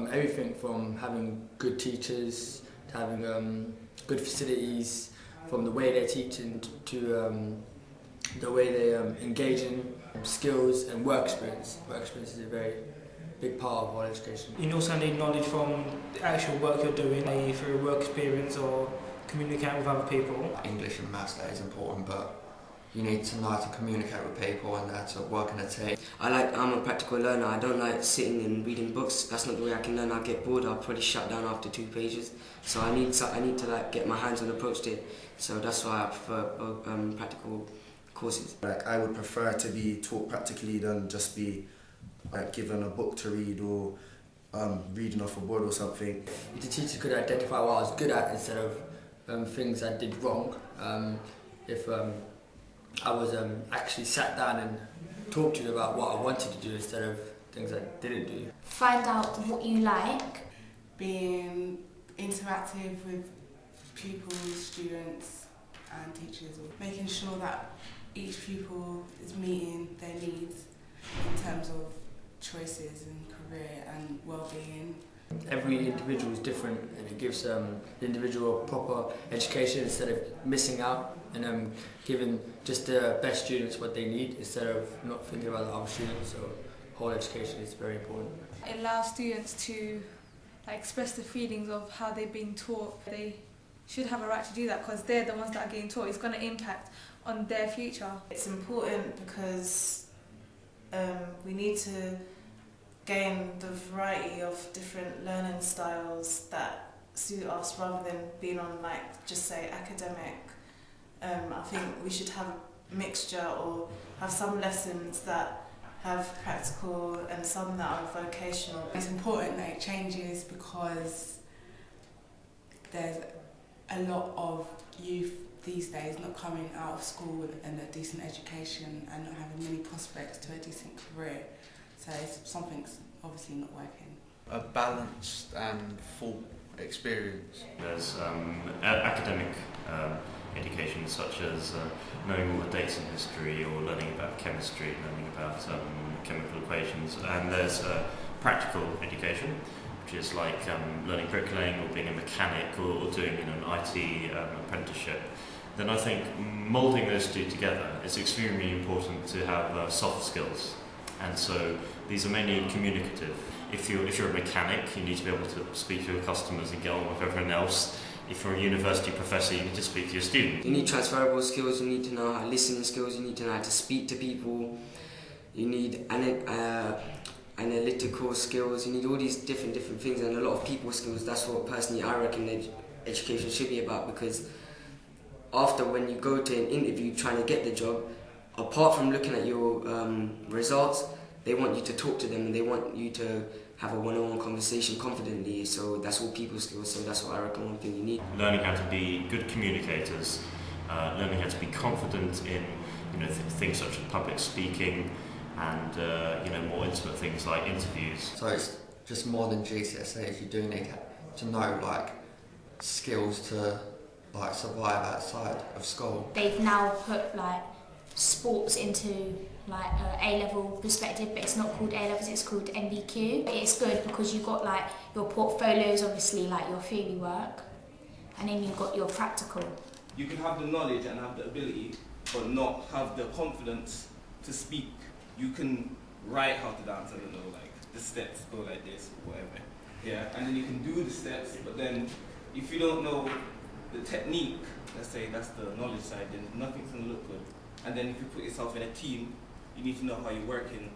everything from having good teachers to having good facilities, from the way they're teaching to the way they engage in skills and work experience. Work experience is a very big part of all education. You also need knowledge from the actual work you're doing, i.e. through work experience or communicating with other people. English and maths, that is important, but you need to know how to communicate with people and how to work in a team. I'm a practical learner. I don't like sitting and reading books. That's not the way I can learn. I get bored. I'll probably shut down after 2 pages. So I need to like get my hands-on approach to it. So that's why I prefer practical courses. Like, I would prefer to be taught practically than just be like given a book to read or reading off a board or something. If the teacher could identify what I was good at instead of things I did wrong, if I was actually sat down and talked to you about what I wanted to do instead of things I didn't do. Find out what you like. Being interactive with pupils, students and teachers. Making sure that each pupil is meeting their needs in terms of choices and career and well-being. Every individual is different and it gives the individual a proper education instead of missing out and giving just the best students what they need instead of not thinking about the other students. So whole education is very important. It allows students to express the feelings of how they've been taught. They should have a right to do that because they're the ones that are getting taught. It's going to impact on their future. It's important because we need to gain the variety of different learning styles that suit us rather than being on just say academic. I think we should have a mixture or have some lessons that have practical and some that are vocational. It's important that it changes because there's a lot of youth these days not coming out of school and a decent education and not having many prospects to a decent career. So something's obviously not working. A balanced and full experience. There's academic education such as knowing all the dates in history or learning about chemistry, learning about chemical equations, and there's practical education, which is like learning bricklaying or being a mechanic or doing an IT apprenticeship. Then I think moulding those two together is extremely important to have soft skills, and so these are mainly communicative. If you're a mechanic, you need to be able to speak to your customers and get on with everyone else. If you're a university professor, you need to speak to your students. You need transferable skills, you need to know how listening skills, you need to know how to speak to people, you need analytical skills, you need all these different things and a lot of people skills. That's what personally I reckon education should be about, because after when you go to an interview trying to get the job, apart from looking at your results, they want you to talk to them and they want you to have a one-on-one conversation confidently. So that's all people skills, so that's what I reckon one thing you need. Learning how to be good communicators, learning how to be confident in things such as public speaking and more intimate things like interviews. So it's just more than GCSEs, you do need to know skills to survive outside of school. They've now put sports into A-level perspective, but it's not called A-levels, it's called NVQ. It's good because you've got your portfolios, obviously your theory work, and then you've got your practical. You can have the knowledge and have the ability, but not have the confidence to speak. You can write how to dance, I don't know, the steps go like this, or whatever. Yeah, and then you can do the steps, but then if you don't know the technique, let's say that's the knowledge side, then nothing's gonna look good. And then if you put yourself in a team, you need to know how you're working